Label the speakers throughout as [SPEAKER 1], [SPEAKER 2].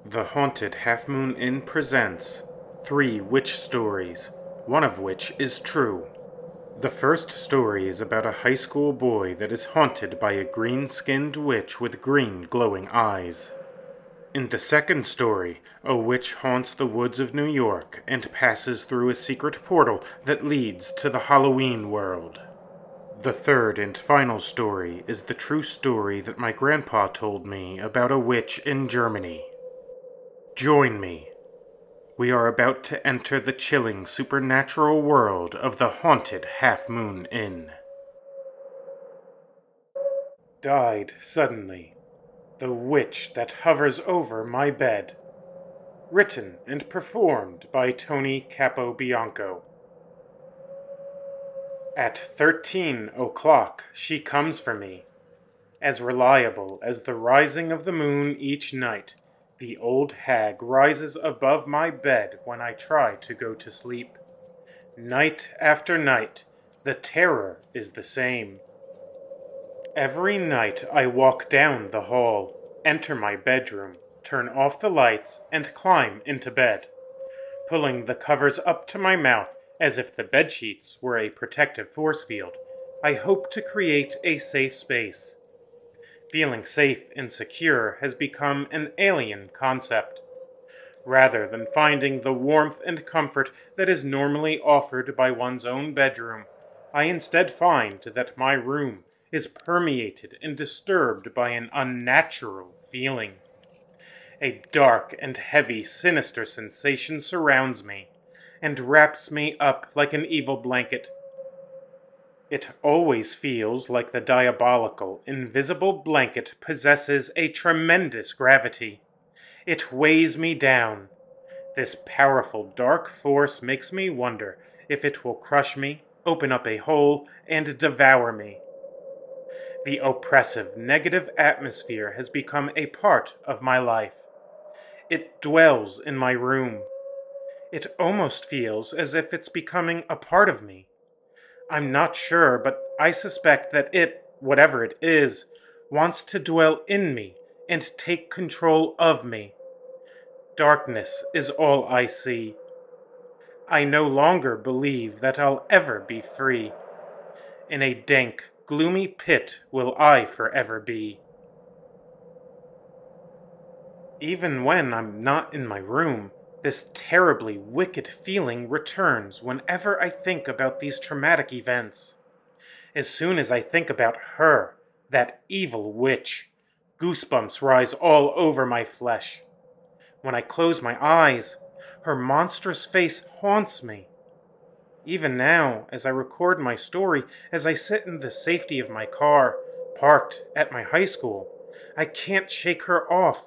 [SPEAKER 1] The Haunted Half Moon Inn presents 3 witch stories, one of which is true. The first story is about a high school boy that is haunted by a green-skinned witch with green glowing eyes. In the second story, a witch haunts the woods of New York and passes through a secret portal that leads to the Halloween world. The third and final story is the true story that my grandpa told me about a witch in Germany. Join me. We are about to enter the chilling supernatural world of the Haunted Half Moon Inn. Died suddenly. The witch that hovers over my bed. Written and performed by Tony Capobianco. At 13 o'clock she comes for me. As reliable as the rising of the moon each night, the old hag rises above my bed when I try to go to sleep. Night after night, the terror is the same. Every night I walk down the hall, enter my bedroom, turn off the lights, and climb into bed, pulling the covers up to my mouth as if the bedsheets were a protective force field. I hope to create a safe space. Feeling safe and secure has become an alien concept. Rather than finding the warmth and comfort that is normally offered by one's own bedroom, I instead find that my room is permeated and disturbed by an unnatural feeling. A dark and heavy, sinister sensation surrounds me and wraps me up like an evil blanket. It always feels like the diabolical, invisible blanket possesses a tremendous gravity. It weighs me down. This powerful dark force makes me wonder if it will crush me, open up a hole, and devour me. The oppressive, negative atmosphere has become a part of my life. It dwells in my room. It almost feels as if it's becoming a part of me. I'm not sure, but I suspect that it, whatever it is, wants to dwell in me and take control of me. Darkness is all I see. I no longer believe that I'll ever be free. In a dank, gloomy pit will I forever be. Even when I'm not in my room, this terribly wicked feeling returns whenever I think about these traumatic events. As soon as I think about her, that evil witch, goosebumps rise all over my flesh. When I close my eyes, her monstrous face haunts me. Even now, as I record my story, as I sit in the safety of my car, parked at my high school, I can't shake her off.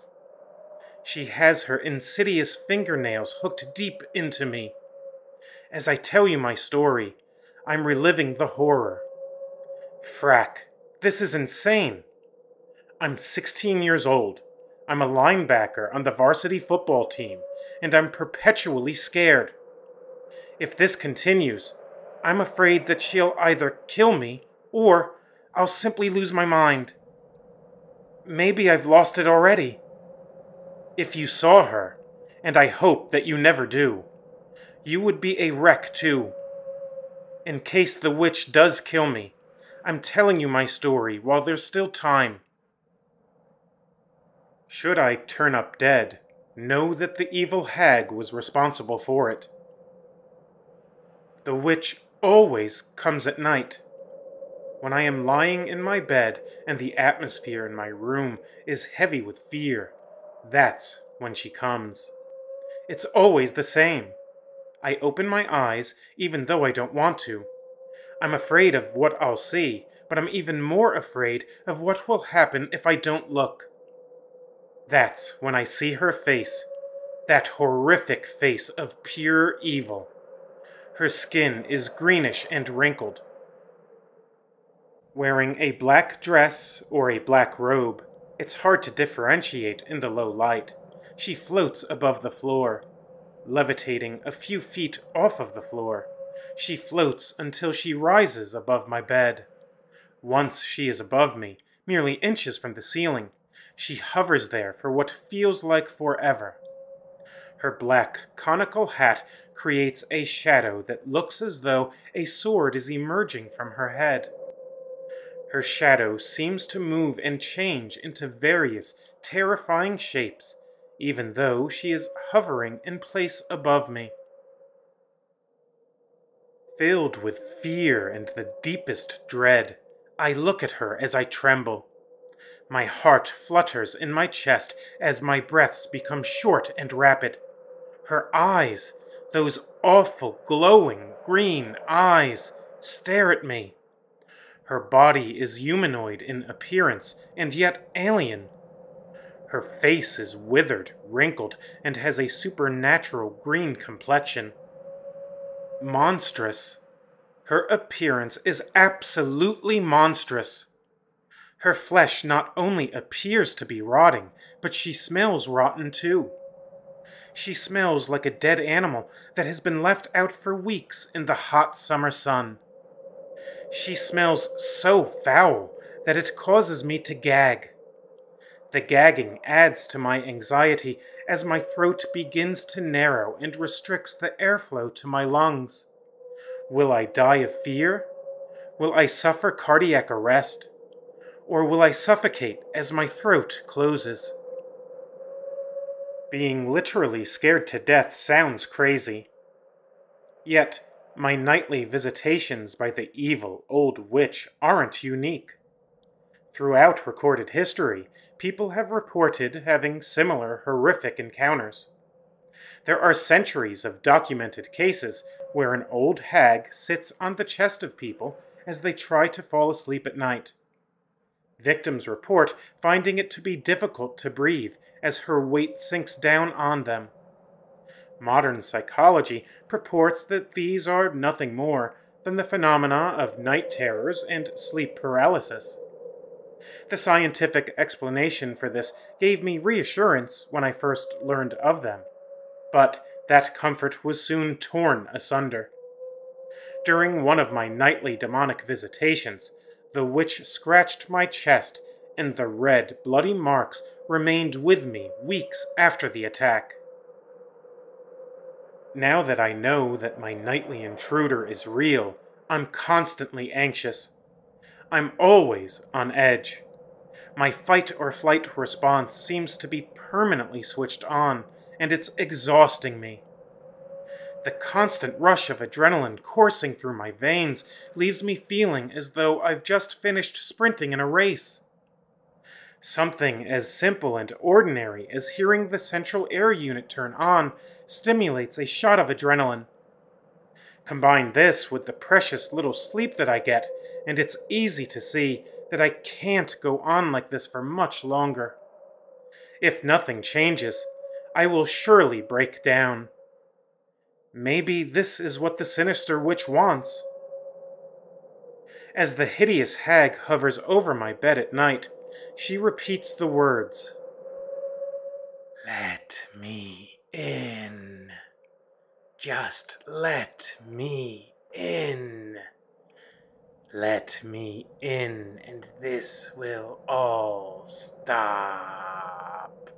[SPEAKER 1] She has her insidious fingernails hooked deep into me. As I tell you my story, I'm reliving the horror. Frack, this is insane. I'm 16 years old. I'm a linebacker on the varsity football team, and I'm perpetually scared. If this continues, I'm afraid that she'll either kill me, or I'll simply lose my mind. Maybe I've lost it already. If you saw her, and I hope that you never do, you would be a wreck too. In case the witch does kill me, I'm telling you my story while there's still time. Should I turn up dead, know that the evil hag was responsible for it. The witch always comes at night. When I am lying in my bed and the atmosphere in my room is heavy with fear, that's when she comes. It's always the same. I open my eyes even though I don't want to. I'm afraid of what I'll see, but I'm even more afraid of what will happen if I don't look. That's when I see her face, that horrific face of pure evil. Her skin is greenish and wrinkled. Wearing a black dress or a black robe, it's hard to differentiate in the low light. She floats above the floor, levitating a few feet off of the floor. She floats until she rises above my bed. Once she is above me, merely inches from the ceiling, She hovers there for what feels like forever. Her black, conical hat creates a shadow that looks as though a sword is emerging from her head. Her shadow seems to move and change into various, terrifying shapes, even though she is hovering in place above me. Filled with fear and the deepest dread, I look at her as I tremble. My heart flutters in my chest as my breaths become short and rapid. Her eyes, those awful, glowing, green eyes, stare at me. Her body is humanoid in appearance, and yet alien. Her face is withered, wrinkled, and has a supernatural green complexion. Monstrous. Her appearance is absolutely monstrous. Her flesh not only appears to be rotting, but she smells rotten too. She smells like a dead animal that has been left out for weeks in the hot summer sun. She smells so foul that it causes me to gag. The gagging adds to my anxiety as my throat begins to narrow and restricts the airflow to my lungs. Will I die of fear? Will I suffer cardiac arrest? Or will I suffocate as my throat closes? Being literally scared to death sounds crazy. Yet, my nightly visitations by the evil old witch aren't unique. Throughout recorded history, people have reported having similar horrific encounters. There are centuries of documented cases where an old hag sits on the chest of people as they try to fall asleep at night. Victims report finding it to be difficult to breathe as her weight sinks down on them. Modern psychology purports that these are nothing more than the phenomena of night terrors and sleep paralysis. The scientific explanation for this gave me reassurance when I first learned of them, but that comfort was soon torn asunder. During one of my nightly demonic visitations, the witch scratched my chest, and the red, bloody marks remained with me weeks after the attack. Now that I know that my nightly intruder is real, I'm constantly anxious. I'm always on edge. My fight or flight response seems to be permanently switched on, and it's exhausting me. The constant rush of adrenaline coursing through my veins leaves me feeling as though I've just finished sprinting in a race. Something as simple and ordinary as hearing the central air unit turn on stimulates a shot of adrenaline. Combine this with the precious little sleep that I get, and it's easy to see that I can't go on like this for much longer. If nothing changes, I will surely break down. Maybe this is what the sinister witch wants. As the hideous hag hovers over my bed at night, she repeats the words, "Let me in. Just let me in. Let me in, and this will all stop."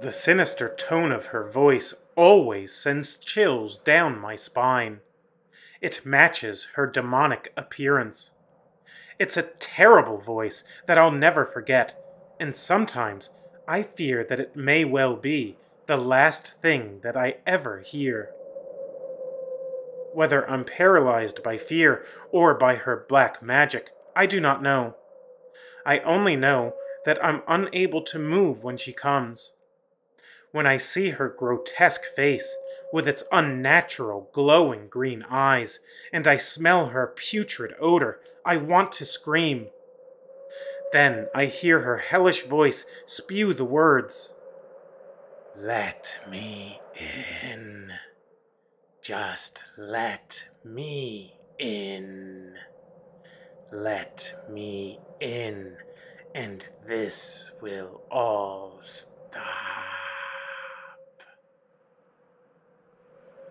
[SPEAKER 1] The sinister tone of her voice always sends chills down my spine. It matches her demonic appearance. It's a terrible voice that I'll never forget, and sometimes I fear that it may well be the last thing that I ever hear. Whether I'm paralyzed by fear or by her black magic, I do not know. I only know that I'm unable to move when she comes. When I see her grotesque face, with its unnatural, glowing green eyes, and I smell her putrid odor, I want to scream. Then I hear her hellish voice spew the words, "Let me in. Just let me in. Let me in, and this will all stop."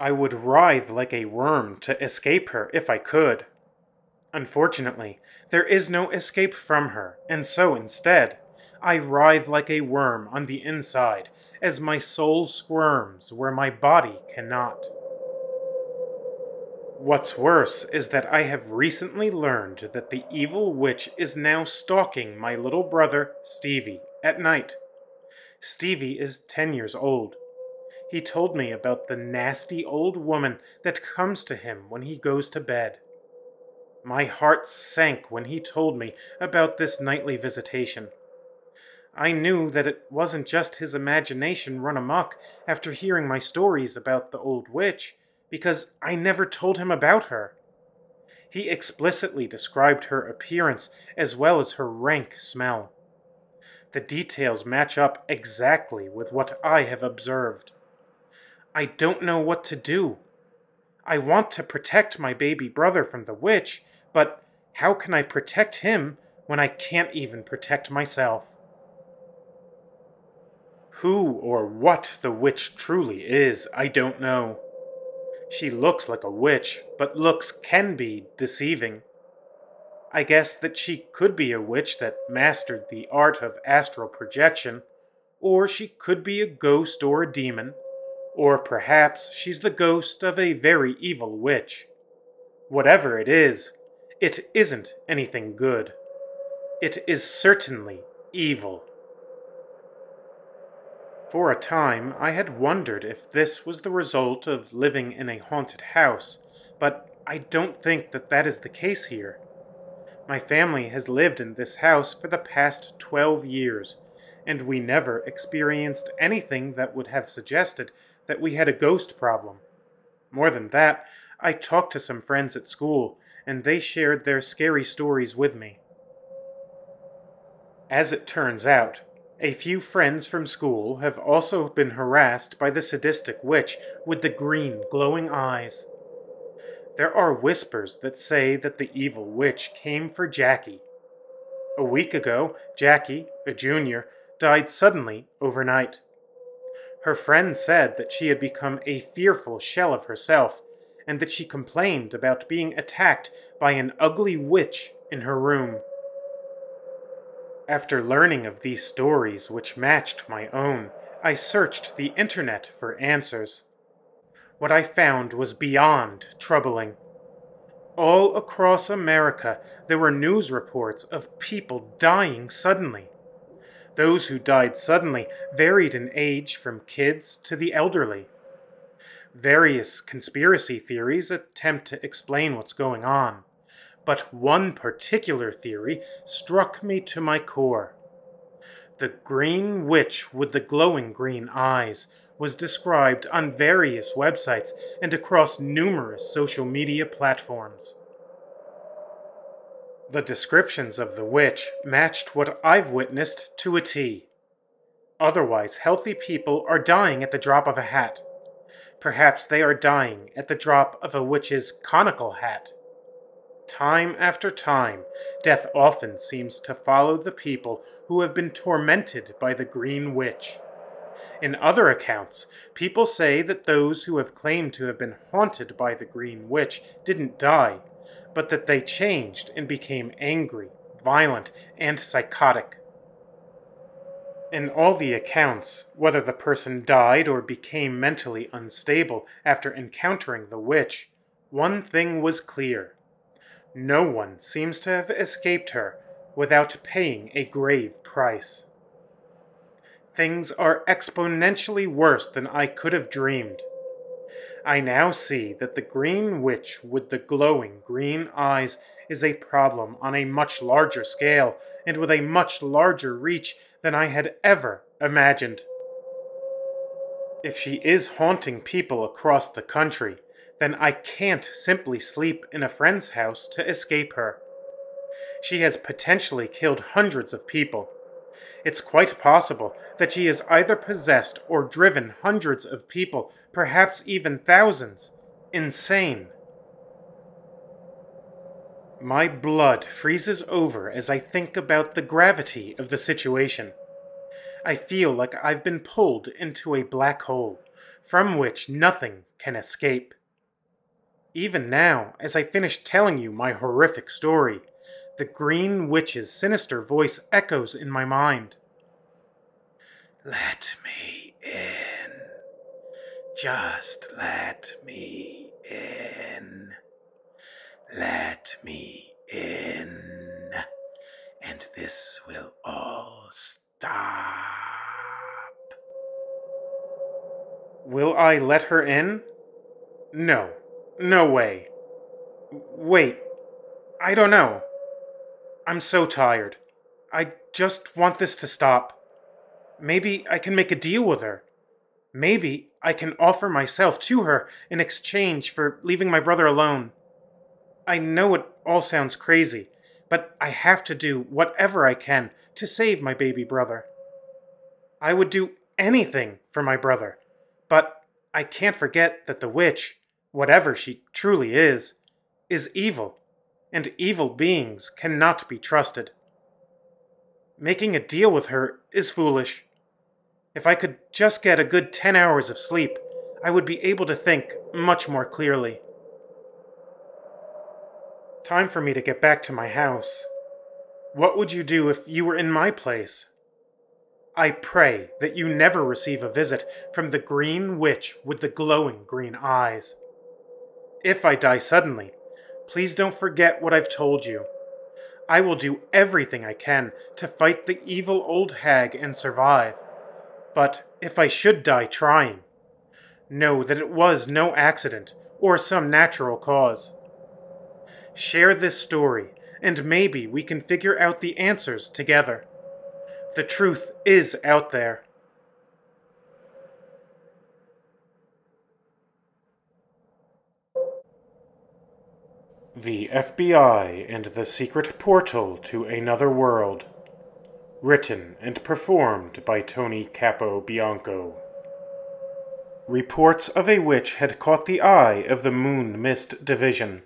[SPEAKER 1] I would writhe like a worm to escape her if I could. Unfortunately, there is no escape from her, and so instead, I writhe like a worm on the inside as my soul squirms where my body cannot. What's worse is that I have recently learned that the evil witch is now stalking my little brother, Stevie, at night. Stevie is 10 years old. He told me about the nasty old woman that comes to him when he goes to bed. My heart sank when he told me about this nightly visitation. I knew that it wasn't just his imagination run amok after hearing my stories about the old witch, because I never told him about her. He explicitly described her appearance as well as her rank smell. The details match up exactly with what I have observed. I don't know what to do. I want to protect my baby brother from the witch, but how can I protect him when I can't even protect myself? Who or what the witch truly is, I don't know. She looks like a witch, but looks can be deceiving. I guess that she could be a witch that mastered the art of astral projection, or she could be a ghost or a demon, or perhaps she's the ghost of a very evil witch. Whatever it isn't anything good. It is certainly evil. For a time, I had wondered if this was the result of living in a haunted house, but I don't think that that is the case here. My family has lived in this house for the past 12 years, and we never experienced anything that would have suggested that we had a ghost problem. More than that, I talked to some friends at school, and they shared their scary stories with me. As it turns out, a few friends from school have also been harassed by the sadistic witch with the green, glowing eyes. There are whispers that say that the evil witch came for Jackie. A week ago, Jackie, a junior, died suddenly overnight. Her friends said that she had become a fearful shell of herself, and that she complained about being attacked by an ugly witch in her room. After learning of these stories which matched my own, I searched the internet for answers. What I found was beyond troubling. All across America, there were news reports of people dying suddenly. Those who died suddenly varied in age from kids to the elderly. Various conspiracy theories attempt to explain what's going on. But one particular theory struck me to my core. The green witch with the glowing green eyes was described on various websites and across numerous social media platforms. The descriptions of the witch matched what I've witnessed to a T. Otherwise, healthy people are dying at the drop of a hat. Perhaps they are dying at the drop of a witch's conical hat. Time after time, death often seems to follow the people who have been tormented by the Green Witch. In other accounts, people say that those who have claimed to have been haunted by the Green Witch didn't die, but that they changed and became angry, violent, and psychotic. In all the accounts, whether the person died or became mentally unstable after encountering the witch, one thing was clear. No one seems to have escaped her without paying a grave price. Things are exponentially worse than I could have dreamed. I now see that the Green Witch with the glowing green eyes is a problem on a much larger scale and with a much larger reach than I had ever imagined. If she is haunting people across the country, then I can't simply sleep in a friend's house to escape her. She has potentially killed hundreds of people. It's quite possible that she has either possessed or driven hundreds of people, perhaps even thousands, insane. My blood freezes over as I think about the gravity of the situation. I feel like I've been pulled into a black hole, from which nothing can escape. Even now, as I finish telling you my horrific story, the Green Witch's sinister voice echoes in my mind. Let me in. Just let me in. Let me in. And this will all stop. Will I let her in? No. No way. Wait. I don't know. I'm so tired. I just want this to stop. Maybe I can make a deal with her. Maybe I can offer myself to her in exchange for leaving my brother alone. I know it all sounds crazy, but I have to do whatever I can to save my baby brother. I would do anything for my brother, but I can't forget that the witch, whatever she truly is evil, and evil beings cannot be trusted. Making a deal with her is foolish. If I could just get a good 10 hours of sleep, I would be able to think much more clearly. Time for me to get back to my house. What would you do if you were in my place? I pray that you never receive a visit from the Green Witch with the glowing green eyes. If I die suddenly, please don't forget what I've told you. I will do everything I can to fight the evil old hag and survive. But if I should die trying, know that it was no accident or some natural cause. Share this story, and maybe we can figure out the answers together. The truth is out there. The FBI and the Secret Portal to Another World. Written and performed by Tony Capobianco. Reports of a witch had caught the eye of the Moon Mist Division.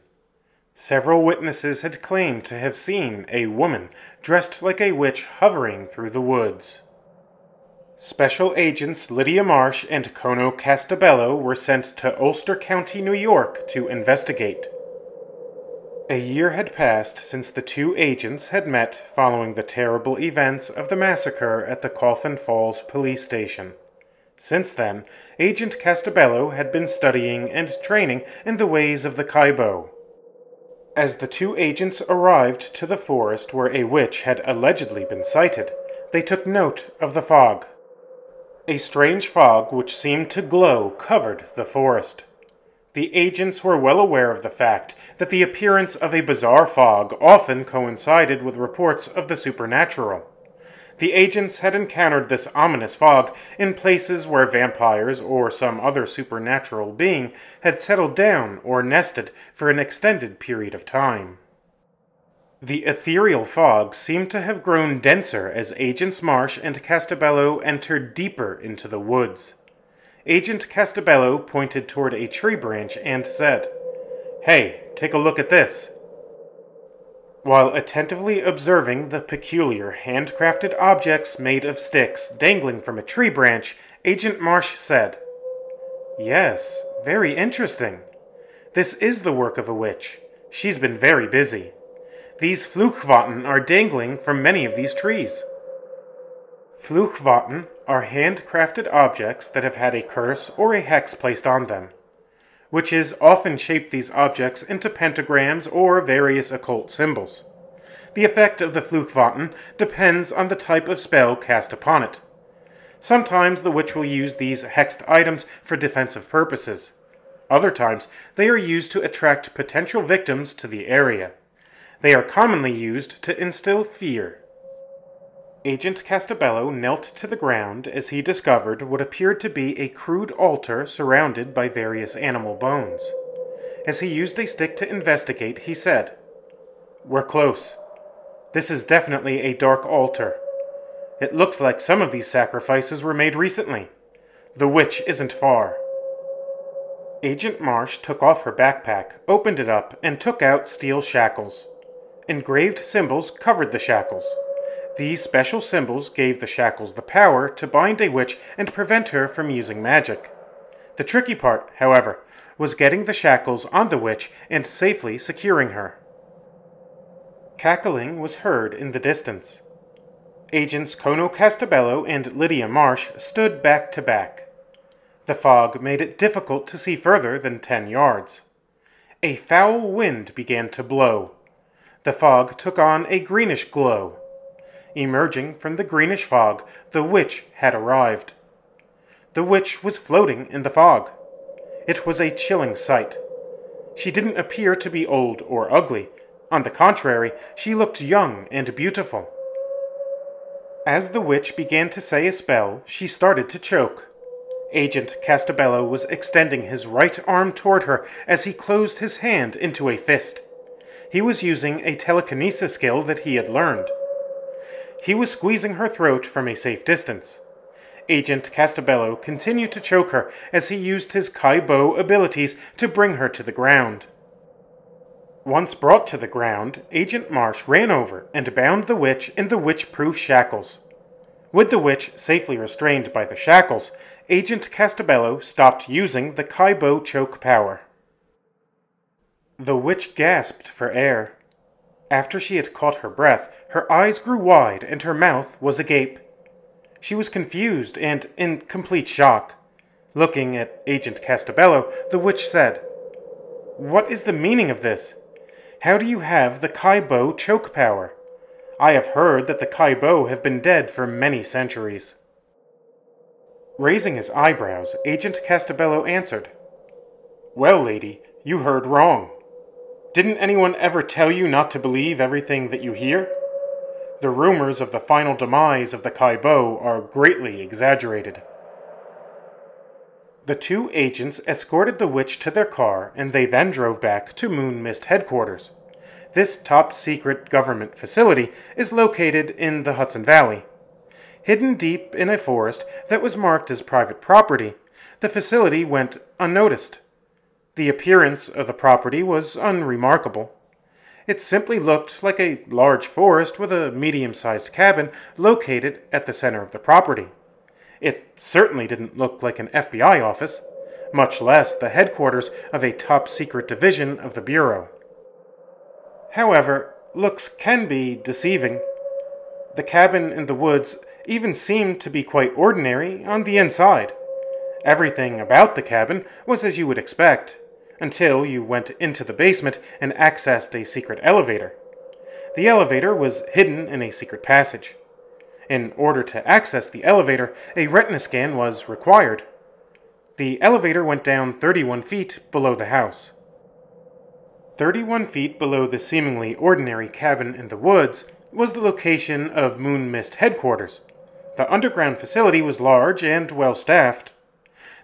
[SPEAKER 1] Several witnesses had claimed to have seen a woman dressed like a witch hovering through the woods. Special agents Lydia Marsh and Kono Castabello were sent to Ulster County, New York to investigate. A year had passed since the two agents had met following the terrible events of the massacre at the Coffin Falls police station. Since then, Agent Castabello had been studying and training in the ways of the Kaibo. As the two agents arrived to the forest where a witch had allegedly been sighted, they took note of the fog. A strange fog which seemed to glow covered the forest. The agents were well aware of the fact that the appearance of a bizarre fog often coincided with reports of the supernatural. The agents had encountered this ominous fog in places where vampires or some other supernatural being had settled down or nested for an extended period of time. The ethereal fog seemed to have grown denser as Agents Marsh and Castabello entered deeper into the woods. Agent Castabello pointed toward a tree branch and said, "Hey, take a look at this." While attentively observing the peculiar handcrafted objects made of sticks dangling from a tree branch, Agent Marsh said, "Yes, very interesting. This is the work of a witch. She's been very busy. These Fluchwatten are dangling from many of these trees." Fluchwatten are handcrafted objects that have had a curse or a hex placed on them. Witches often shape these objects into pentagrams or various occult symbols. The effect of the Fluchwatten depends on the type of spell cast upon it. Sometimes the witch will use these hexed items for defensive purposes. Other times they are used to attract potential victims to the area. They are commonly used to instill fear. Agent Castabello knelt to the ground as he discovered what appeared to be a crude altar surrounded by various animal bones. As he used a stick to investigate, he said, "We're close. This is definitely a dark altar. It looks like some of these sacrifices were made recently. The witch isn't far." Agent Marsh took off her backpack, opened it up, and took out steel shackles. Engraved symbols covered the shackles. These special symbols gave the shackles the power to bind a witch and prevent her from using magic. The tricky part, however, was getting the shackles on the witch and safely securing her. Cackling was heard in the distance. Agents Kono Castabello and Lydia Marsh stood back to back. The fog made it difficult to see further than 10 yards. A foul wind began to blow. The fog took on a greenish glow. Emerging from the greenish fog, the witch had arrived. The witch was floating in the fog. It was a chilling sight. She didn't appear to be old or ugly. On the contrary, she looked young and beautiful. As the witch began to say a spell, she started to choke. Agent Castabello was extending his right arm toward her as he closed his hand into a fist. He was using a telekinesis skill that he had learned. He was squeezing her throat from a safe distance. Agent Castabello continued to choke her as he used his Kaibo abilities to bring her to the ground. Once brought to the ground, Agent Marsh ran over and bound the witch in the witch-proof shackles. With the witch safely restrained by the shackles, Agent Castabello stopped using the Kaibo choke power. The witch gasped for air. After she had caught her breath, her eyes grew wide and her mouth was agape. She was confused and in complete shock. Looking at Agent Castabello, the witch said, "What is the meaning of this? How do you have the Kaibo choke power? I have heard that the Kaibo have been dead for many centuries." Raising his eyebrows, Agent Castabello answered, "Well, lady, you heard wrong. Didn't anyone ever tell you not to believe everything that you hear? The rumors of the final demise of the Kaibo are greatly exaggerated." The two agents escorted the witch to their car, and they then drove back to Moon Mist headquarters. This top-secret government facility is located in the Hudson Valley. Hidden deep in a forest that was marked as private property, the facility went unnoticed. The appearance of the property was unremarkable. It simply looked like a large forest with a medium-sized cabin located at the center of the property. It certainly didn't look like an FBI office, much less the headquarters of a top-secret division of the Bureau. However, looks can be deceiving. The cabin in the woods even seemed to be quite ordinary on the inside. Everything about the cabin was as you would expect, until you went into the basement and accessed a secret elevator. The elevator was hidden in a secret passage. In order to access the elevator, a retina scan was required. The elevator went down 31 feet below the house. 31 feet below the seemingly ordinary cabin in the woods was the location of Moon Mist headquarters. The underground facility was large and well-staffed.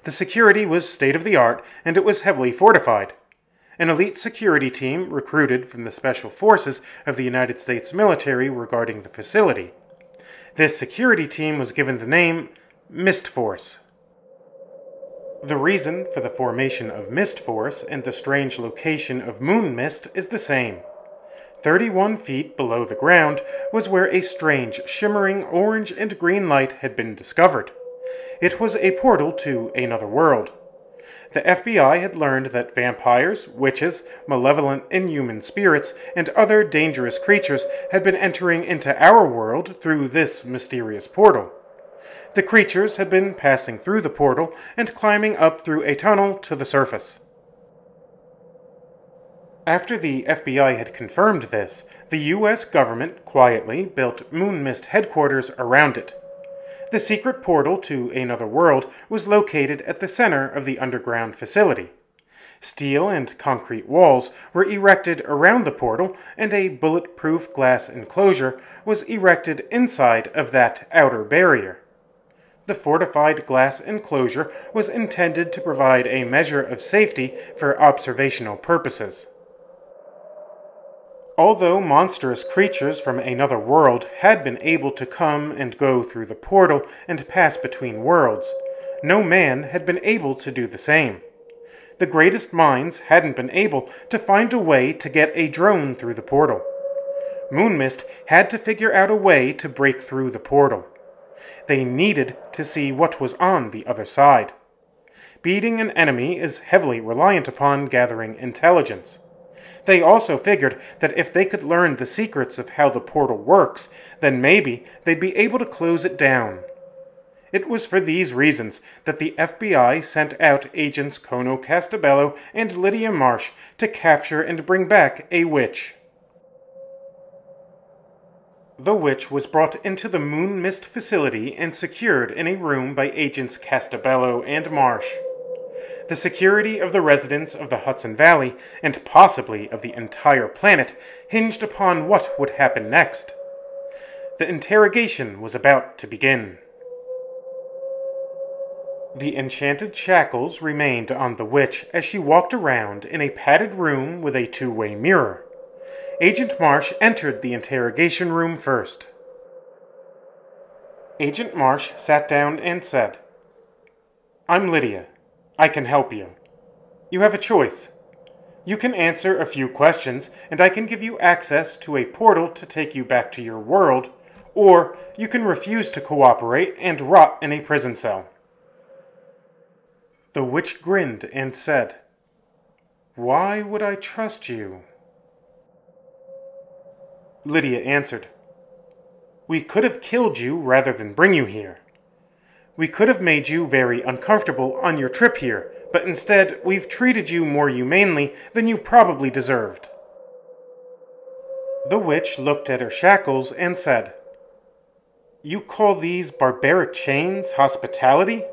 [SPEAKER 1] The security was state-of-the-art, and it was heavily fortified. An elite security team recruited from the Special Forces of the United States military regarding the facility. This security team was given the name Mist Force. The reason for the formation of Mist Force and the strange location of Moon Mist is the same. 31 feet below the ground was where a strange, shimmering orange and green light had been discovered. It was a portal to another world. The FBI had learned that vampires, witches, malevolent inhuman spirits, and other dangerous creatures had been entering into our world through this mysterious portal. The creatures had been passing through the portal and climbing up through a tunnel to the surface. After the FBI had confirmed this, the U.S. government quietly built Moon Mist headquarters around it. The secret portal to another world was located at the center of the underground facility. Steel and concrete walls were erected around the portal, and a bulletproof glass enclosure was erected inside of that outer barrier. The fortified glass enclosure was intended to provide a measure of safety for observational purposes. Although monstrous creatures from another world had been able to come and go through the portal and pass between worlds, no man had been able to do the same. The greatest minds hadn't been able to find a way to get a drone through the portal. Moon Mist had to figure out a way to break through the portal. They needed to see what was on the other side. Beating an enemy is heavily reliant upon gathering intelligence. They also figured that if they could learn the secrets of how the portal works, then maybe they'd be able to close it down. It was for these reasons that the FBI sent out agents Kono Castabello and Lydia Marsh to capture and bring back a witch. The witch was brought into the Moon Mist facility and secured in a room by agents Castabello and Marsh. The security of the residents of the Hudson Valley, and possibly of the entire planet, hinged upon what would happen next. The interrogation was about to begin. The enchanted shackles remained on the witch as she walked around in a padded room with a two-way mirror. Agent Marsh entered the interrogation room first. Agent Marsh sat down and said, "I'm Lydia. I can help you. You have a choice. You can answer a few questions, and I can give you access to a portal to take you back to your world, or you can refuse to cooperate and rot in a prison cell." The witch grinned and said, "Why would I trust you?" Lydia answered, "We could have killed you rather than bring you here. We could have made you very uncomfortable on your trip here, but instead we've treated you more humanely than you probably deserved." The witch looked at her shackles and said, "You call these barbaric chains hospitality?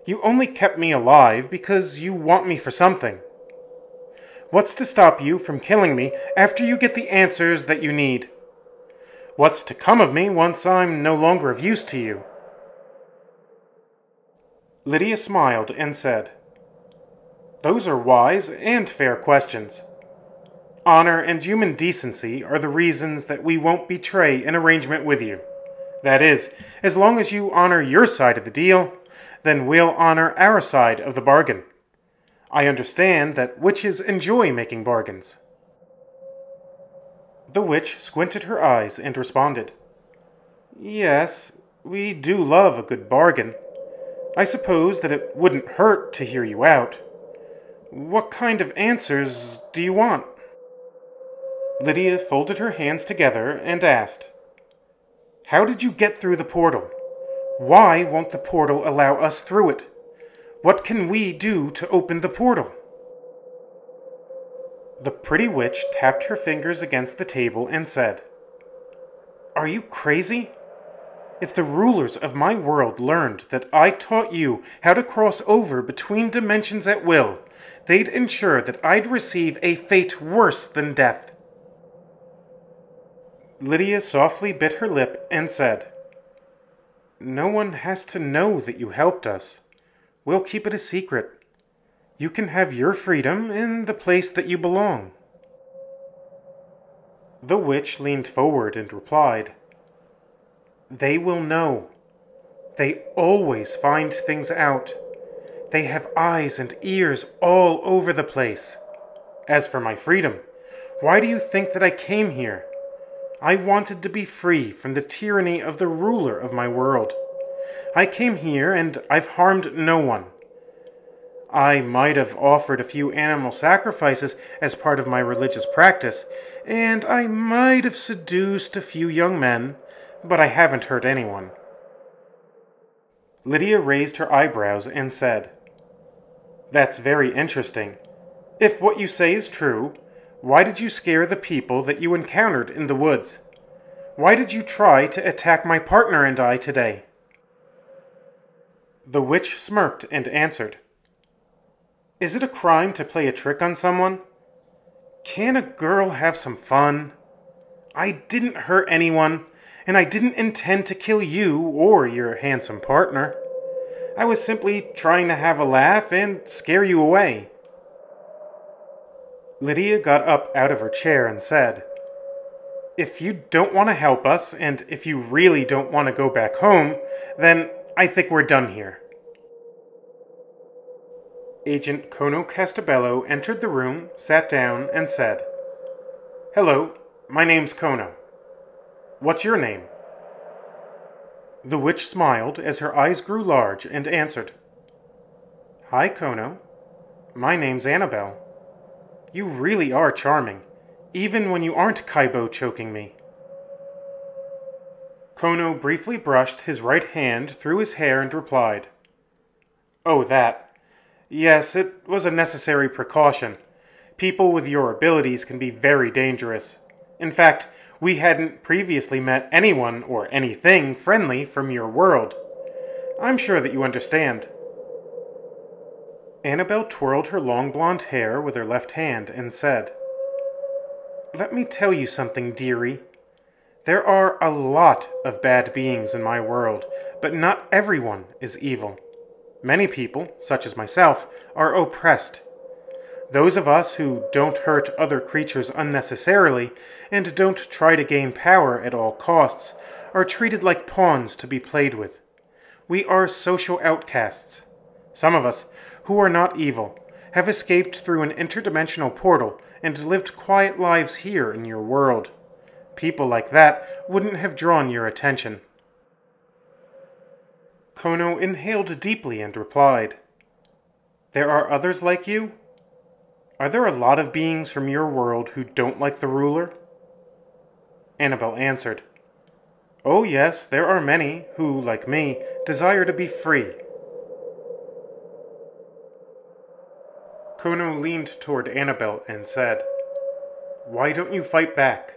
[SPEAKER 1] You only kept me alive because you want me for something. What's to stop you from killing me after you get the answers that you need? What's to come of me once I'm no longer of use to you?" Lydia smiled and said, "Those are wise and fair questions. Honor and human decency are the reasons that we won't betray an arrangement with you. That is, as long as you honor your side of the deal, then we'll honor our side of the bargain. I understand that witches enjoy making bargains." The witch squinted her eyes and responded, "Yes, we do love a good bargain. I suppose that it wouldn't hurt to hear you out. What kind of answers do you want?" Lydia folded her hands together and asked, "How did you get through the portal? Why won't the portal allow us through it? What can we do to open the portal?" The pretty witch tapped her fingers against the table and said, "Are you crazy? If the rulers of my world learned that I taught you how to cross over between dimensions at will, they'd ensure that I'd receive a fate worse than death." Lydia softly bit her lip and said, "No one has to know that you helped us. We'll keep it a secret. You can have your freedom in the place that you belong." The witch leaned forward and replied, "They will know. They always find things out. They have eyes and ears all over the place. As for my freedom, why do you think that I came here? I wanted to be free from the tyranny of the ruler of my world. I came here and I've harmed no one. I might have offered a few animal sacrifices as part of my religious practice, and I might have seduced a few young men, but I haven't hurt anyone." Lydia raised her eyebrows and said, "That's very interesting. If what you say is true, why did you scare the people that you encountered in the woods? Why did you try to attack my partner and I today?" The witch smirked and answered, "Is it a crime to play a trick on someone? Can a girl have some fun? I didn't hurt anyone, and I didn't intend to kill you or your handsome partner. I was simply trying to have a laugh and scare you away." Lydia got up out of her chair and said, "If you don't want to help us, and if you really don't want to go back home, then I think we're done here." Agent Kono Castabello entered the room, sat down, and said, "Hello, my name's Kono. What's your name?" The witch smiled as her eyes grew large and answered, Hi, Kono. My name's Annabelle. You really are charming, even when you aren't Kaibo choking me. Kono briefly brushed his right hand through his hair and replied, "Oh, that. Yes, it was a necessary precaution. People with your abilities can be very dangerous. In fact, we hadn't previously met anyone or anything friendly from your world. I'm sure that you understand." Annabelle twirled her long blonde hair with her left hand and said, "Let me tell you something, dearie. There are a lot of bad beings in my world, but not everyone is evil. Many people, such as myself, are oppressed. Those of us who don't hurt other creatures unnecessarily and don't try to gain power at all costs are treated like pawns to be played with. We are social outcasts. Some of us, who are not evil, have escaped through an interdimensional portal and lived quiet lives here in your world. People like that wouldn't have drawn your attention." Kono inhaled deeply and replied, "There are others like you? Are there a lot of beings from your world who don't like the ruler?" Annabelle answered, "Oh yes, there are many who, like me, desire to be free." Kono leaned toward Annabelle and said, "Why don't you fight back?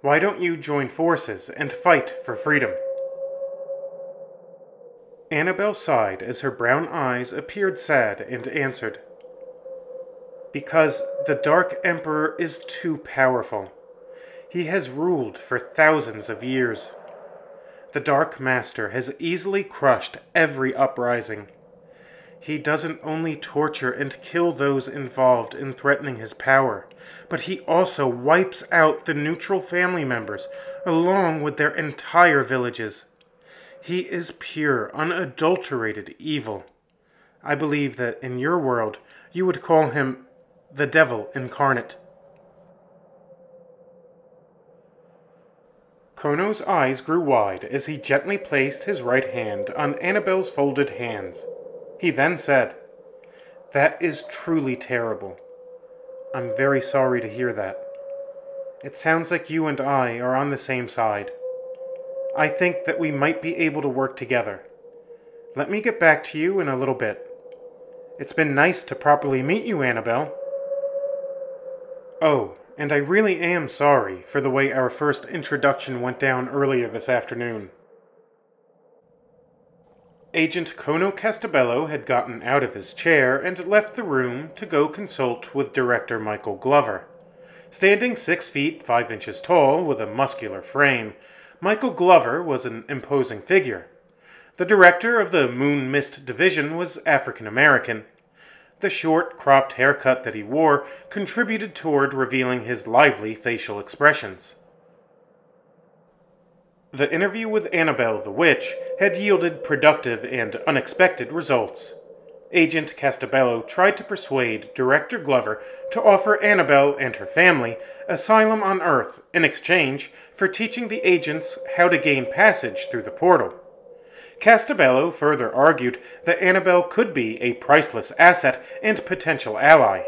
[SPEAKER 1] Why don't you join forces and fight for freedom?" Annabelle sighed as her brown eyes appeared sad and answered, "Because the Dark Emperor is too powerful. He has ruled for thousands of years. The Dark Master has easily crushed every uprising. He doesn't only torture and kill those involved in threatening his power, but he also wipes out the neutral family members along with their entire villages. He is pure, unadulterated evil. I believe that in your world you would call him the devil incarnate." Kono's eyes grew wide as he gently placed his right hand on Annabelle's folded hands. He then said, "That is truly terrible. I'm very sorry to hear that. It sounds like you and I are on the same side. I think that we might be able to work together. Let me get back to you in a little bit. It's been nice to properly meet you, Annabelle. Oh, and I really am sorry for the way our first introduction went down earlier this afternoon." Agent Kono Castabello had gotten out of his chair and left the room to go consult with Director Michael Glover. Standing 6 feet 5 inches tall with a muscular frame, Michael Glover was an imposing figure. The director of the Moon Mist Division was African American. The short, cropped haircut that he wore contributed toward revealing his lively facial expressions. The interview with Annabelle the Witch had yielded productive and unexpected results. Agent Castabello tried to persuade Director Glover to offer Annabelle and her family asylum on Earth in exchange for teaching the agents how to gain passage through the portal. Castabello further argued that Annabelle could be a priceless asset and potential ally.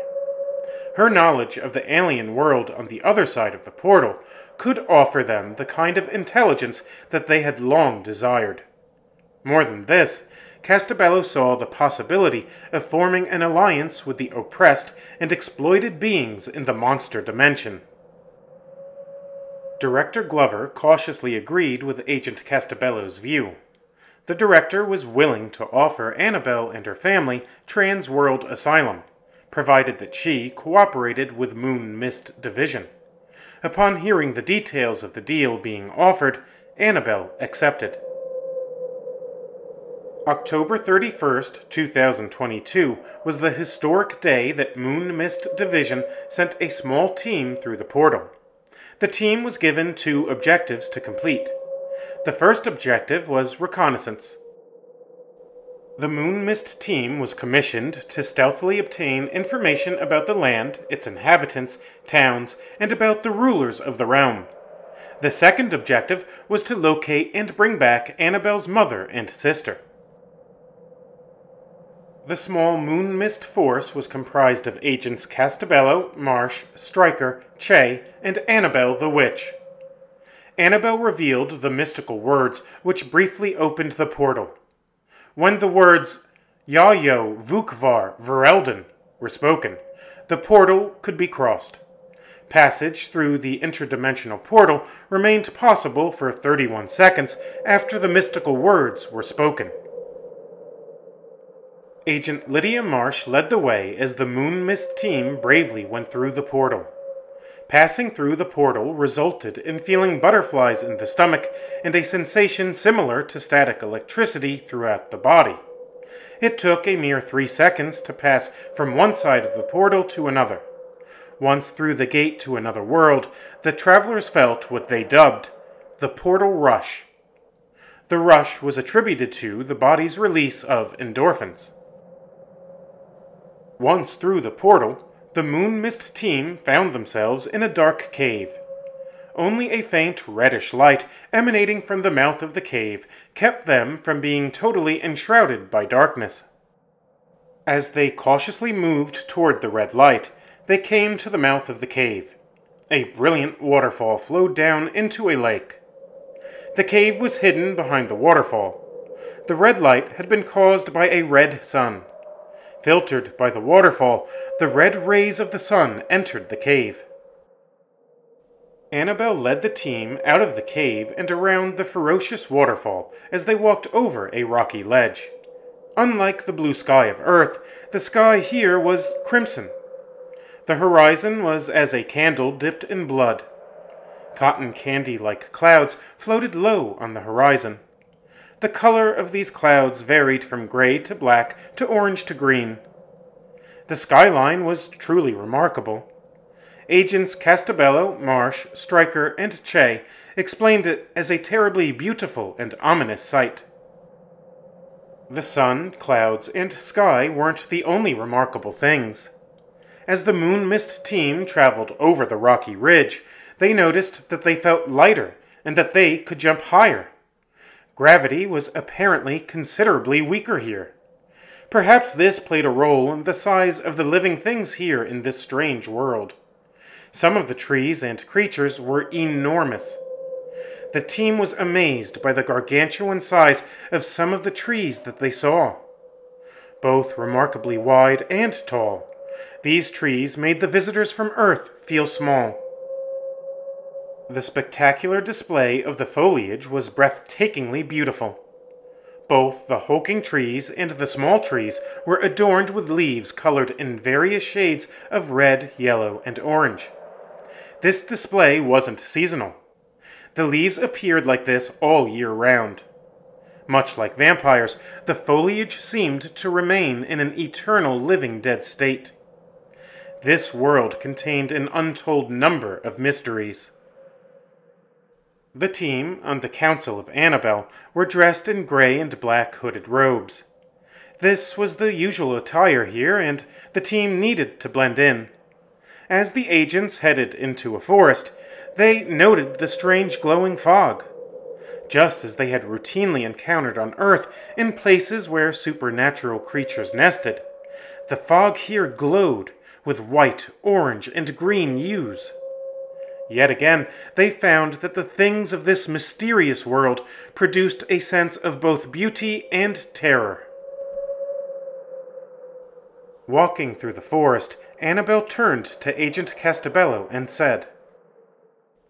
[SPEAKER 1] Her knowledge of the alien world on the other side of the portal could offer them the kind of intelligence that they had long desired. More than this, Castabello saw the possibility of forming an alliance with the oppressed and exploited beings in the monster dimension. Director Glover cautiously agreed with Agent Castabello's view. The director was willing to offer Annabelle and her family trans-world asylum, provided that she cooperated with Moon Mist Division. Upon hearing the details of the deal being offered, Annabelle accepted. October 31st, 2022 was the historic day that Moon Mist Division sent a small team through the portal. The team was given 2 objectives to complete. The first objective was reconnaissance. The Moon Mist team was commissioned to stealthily obtain information about the land, its inhabitants, towns, and about the rulers of the realm. The second objective was to locate and bring back Annabelle's mother and sister. The small moon mist force was comprised of agents Castabello, Marsh, Stryker, Che, and Annabelle the Witch. Annabelle revealed the mystical words which briefly opened the portal. When the words Yayo, Vukvar, Verelden were spoken, the portal could be crossed. Passage through the interdimensional portal remained possible for 31 seconds after the mystical words were spoken. Agent Lydia Marsh led the way as the Moon Mist team bravely went through the portal. Passing through the portal resulted in feeling butterflies in the stomach and a sensation similar to static electricity throughout the body. It took a mere 3 seconds to pass from one side of the portal to another. Once through the gate to another world, the travelers felt what they dubbed the portal rush. The rush was attributed to the body's release of endorphins. Once through the portal, the Moon Mist team found themselves in a dark cave. Only a faint reddish light emanating from the mouth of the cave kept them from being totally enshrouded by darkness. As they cautiously moved toward the red light, they came to the mouth of the cave. A brilliant waterfall flowed down into a lake. The cave was hidden behind the waterfall. The red light had been caused by a red sun. Filtered by the waterfall, the red rays of the sun entered the cave. Annabelle led the team out of the cave and around the ferocious waterfall as they walked over a rocky ledge. Unlike the blue sky of Earth, the sky here was crimson. The horizon was as a candle dipped in blood. Cotton candy-like clouds floated low on the horizon. The color of these clouds varied from gray to black to orange to green. The skyline was truly remarkable. Agents Castabello, Marsh, Stryker, and Che explained it as a terribly beautiful and ominous sight. The sun, clouds, and sky weren't the only remarkable things. As the Moon Mist team traveled over the rocky ridge, they noticed that they felt lighter and that they could jump higher. Gravity was apparently considerably weaker here. Perhaps this played a role in the size of the living things here in this strange world. Some of the trees and creatures were enormous. The team was amazed by the gargantuan size of some of the trees that they saw. Both remarkably wide and tall, these trees made the visitors from Earth feel small. The spectacular display of the foliage was breathtakingly beautiful. Both the hulking trees and the small trees were adorned with leaves colored in various shades of red, yellow, and orange. This display wasn't seasonal. The leaves appeared like this all year round. Much like vampires, the foliage seemed to remain in an eternal living dead state. This world contained an untold number of mysteries. The team, on the Council of Annabelle, were dressed in gray and black hooded robes. This was the usual attire here, and the team needed to blend in. As the agents headed into a forest, they noted the strange glowing fog. Just as they had routinely encountered on Earth in places where supernatural creatures nested, the fog here glowed with white, orange, and green hues. Yet again, they found that the things of this mysterious world produced a sense of both beauty and terror. Walking through the forest, Annabelle turned to Agent Castabello and said,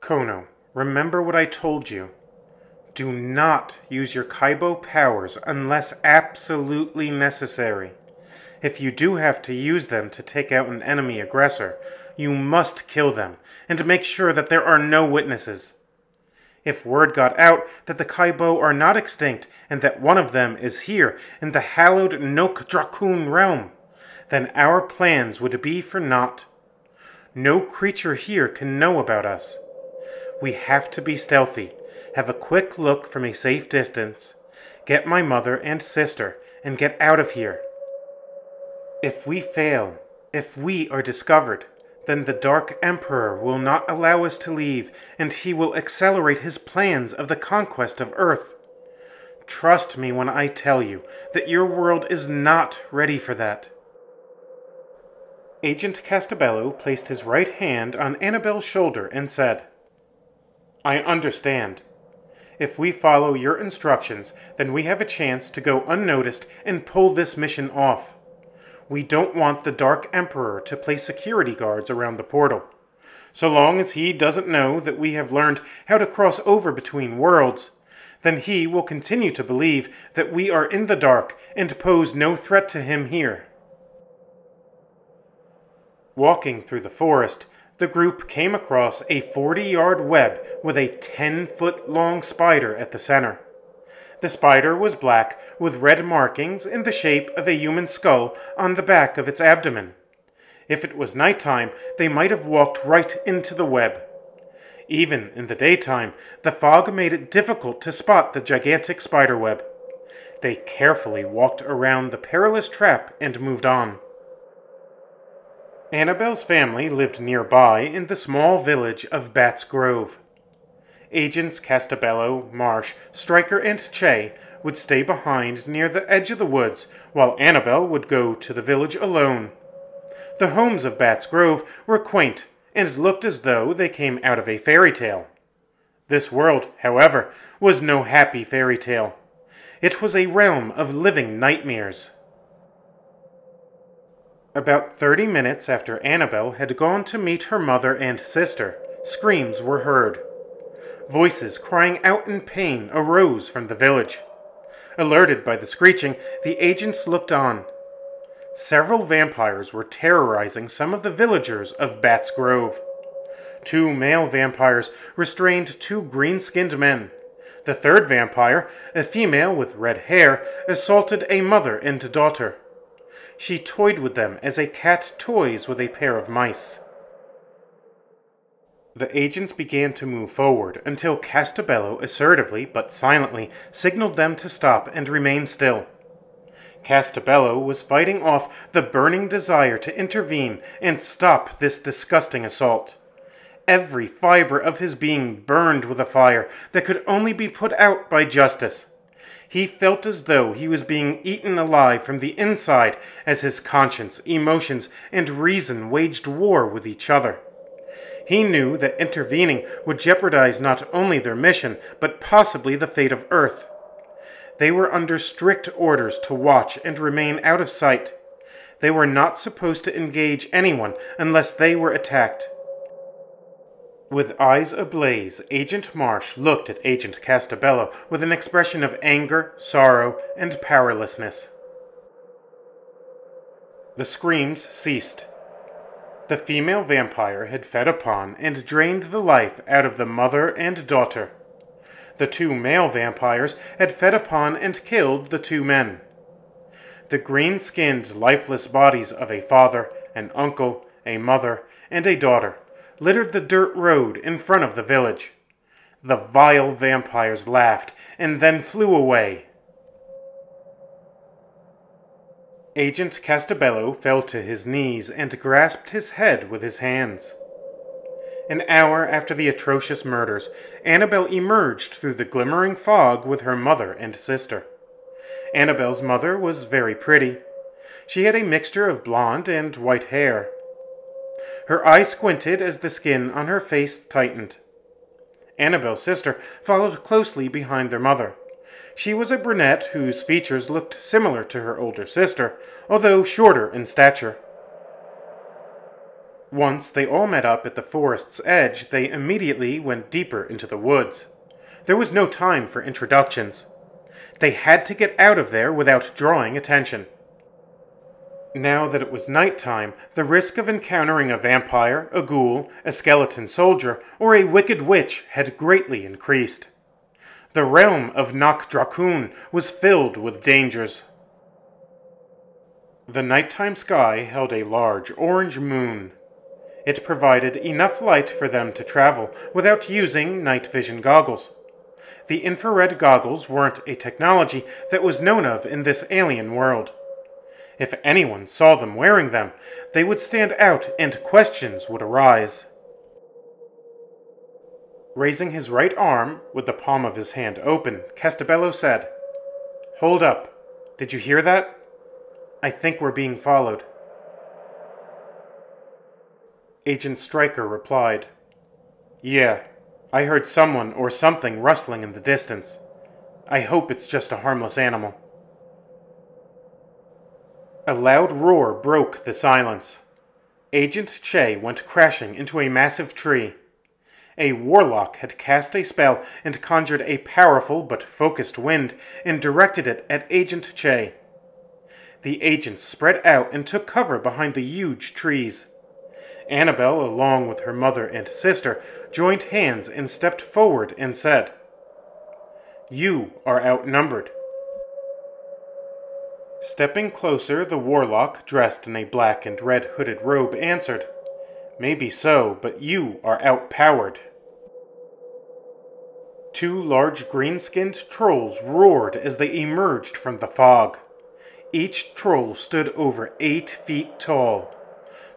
[SPEAKER 1] "Kono, remember what I told you. Do not use your Kaibo powers unless absolutely necessary. If you do have to use them to take out an enemy aggressor, you must kill them and make sure that there are no witnesses. If word got out that the Kaibo are not extinct and that one of them is here in the hallowed Nok-Drakun realm, then our plans would be for naught. No creature here can know about us. We have to be stealthy, have a quick look from a safe distance, get my mother and sister, and get out of here. If we fail, if we are discovered, then the Dark Emperor will not allow us to leave, and he will accelerate his plans of the conquest of Earth. Trust me when I tell you that your world is not ready for that. Agent Castabello placed his right hand on Annabelle's shoulder and said, I understand. If we follow your instructions, then we have a chance to go unnoticed and pull this mission off. We don't want the Dark Emperor to place security guards around the portal. So long as he doesn't know that we have learned how to cross over between worlds, then he will continue to believe that we are in the dark and pose no threat to him here. Walking through the forest, the group came across a 40-yard web with a 10-foot-long spider at the center. The spider was black, with red markings in the shape of a human skull on the back of its abdomen. If it was nighttime, they might have walked right into the web. Even in the daytime, the fog made it difficult to spot the gigantic spider web. They carefully walked around the perilous trap and moved on. Annabelle's family lived nearby in the small village of Bats Grove. Agents Castabello, Marsh, Stryker, and Che would stay behind near the edge of the woods, while Annabelle would go to the village alone. The homes of Bats Grove were quaint and looked as though they came out of a fairy tale. This world, however, was no happy fairy tale. It was a realm of living nightmares. About 30 minutes after Annabelle had gone to meet her mother and sister, screams were heard. Voices crying out in pain arose from the village. Alerted by the screeching, the agents looked on. Several vampires were terrorizing some of the villagers of Bats Grove. 2 male vampires restrained 2 green-skinned men. The third vampire, a female with red hair, assaulted a mother and daughter. She toyed with them as a cat toys with a pair of mice. The agents began to move forward until Castabello assertively but silently signaled them to stop and remain still. Castabello was fighting off the burning desire to intervene and stop this disgusting assault. Every fiber of his being burned with a fire that could only be put out by justice. He felt as though he was being eaten alive from the inside as his conscience, emotions, and reason waged war with each other. He knew that intervening would jeopardize not only their mission, but possibly the fate of Earth. They were under strict orders to watch and remain out of sight. They were not supposed to engage anyone unless they were attacked. With eyes ablaze, Agent Marsh looked at Agent Castabello with an expression of anger, sorrow, and powerlessness. The screams ceased. The female vampire had fed upon and drained the life out of the mother and daughter. The 2 male vampires had fed upon and killed the 2 men. The green-skinned, lifeless bodies of a father, an uncle, a mother, and a daughter littered the dirt road in front of the village. The vile vampires laughed and then flew away. Agent Castabello fell to his knees and grasped his head with his hands. An hour after the atrocious murders, Annabelle emerged through the glimmering fog with her mother and sister. Annabelle's mother was very pretty. She had a mixture of blonde and white hair. Her eyes squinted as the skin on her face tightened. Annabelle's sister followed closely behind their mother. She was a brunette whose features looked similar to her older sister, although shorter in stature. Once they all met up at the forest's edge, they immediately went deeper into the woods. There was no time for introductions. They had to get out of there without drawing attention. Now that it was nighttime, the risk of encountering a vampire, a ghoul, a skeleton soldier, or a wicked witch had greatly increased. The realm of Nok Drakun was filled with dangers. The nighttime sky held a large orange moon. It provided enough light for them to travel without using night vision goggles. The infrared goggles weren't a technology that was known of in this alien world. If anyone saw them wearing them, they would stand out and questions would arise. Raising his right arm, with the palm of his hand open, Castabello said, Hold up. Did you hear that? I think we're being followed. Agent Stryker replied, Yeah, I heard someone or something rustling in the distance. I hope it's just a harmless animal. A loud roar broke the silence. Agent Che went crashing into a massive tree. A warlock had cast a spell and conjured a powerful but focused wind and directed it at Agent Che. The agents spread out and took cover behind the huge trees. Annabelle, along with her mother and sister, joined hands and stepped forward and said, You are outnumbered. Stepping closer, the warlock, dressed in a black and red hooded robe, answered, Maybe so, but you are outpowered. Two large green-skinned trolls roared as they emerged from the fog. Each troll stood over 8 feet tall.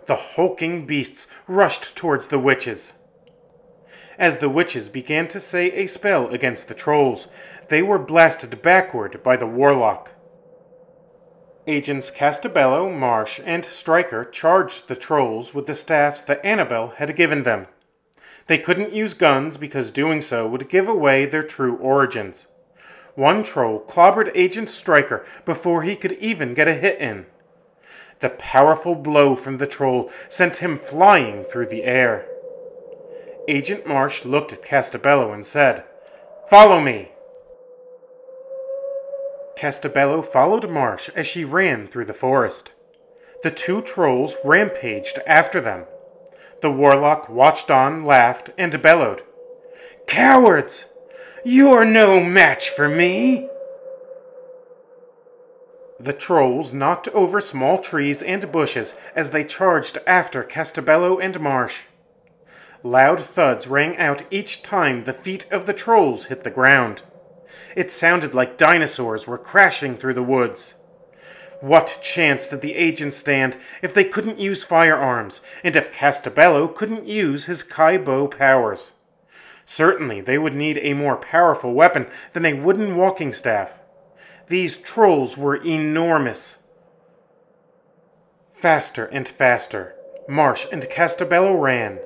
[SPEAKER 1] The hulking beasts rushed towards the witches. As the witches began to say a spell against the trolls, they were blasted backward by the warlock. Agents Castabello, Marsh, and Stryker charged the trolls with the staffs that Annabelle had given them. They couldn't use guns because doing so would give away their true origins. One troll clobbered Agent Stryker before he could even get a hit in. The powerful blow from the troll sent him flying through the air. Agent Marsh looked at Castabello and said, Follow me! Castabello followed Marsh as she ran through the forest. The two trolls rampaged after them. The warlock watched on, laughed, and bellowed, Cowards! You're no match for me! The trolls knocked over small trees and bushes as they charged after Castabello and Marsh. Loud thuds rang out each time the feet of the trolls hit the ground. It sounded like dinosaurs were crashing through the woods. What chance did the agents stand if they couldn't use firearms, and if Castabello couldn't use his Kai-Bo powers? Certainly they would need a more powerful weapon than a wooden walking staff. These trolls were enormous. Faster and faster, Marsh and Castabello ran.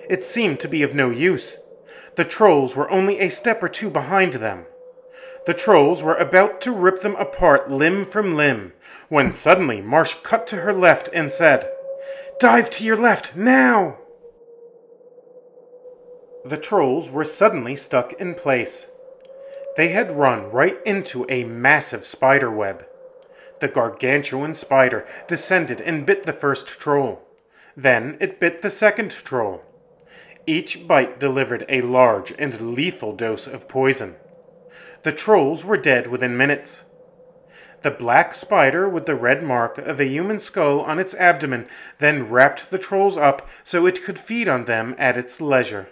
[SPEAKER 1] It seemed to be of no use. The trolls were only a step or two behind them. The trolls were about to rip them apart limb from limb, when suddenly Marsh cut to her left and said, Dive to your left, now! The trolls were suddenly stuck in place. They had run right into a massive spider web. The gargantuan spider descended and bit the first troll. Then it bit the second troll. Each bite delivered a large and lethal dose of poison. The trolls were dead within minutes. The black spider with the red mark of a human skull on its abdomen then wrapped the trolls up so it could feed on them at its leisure.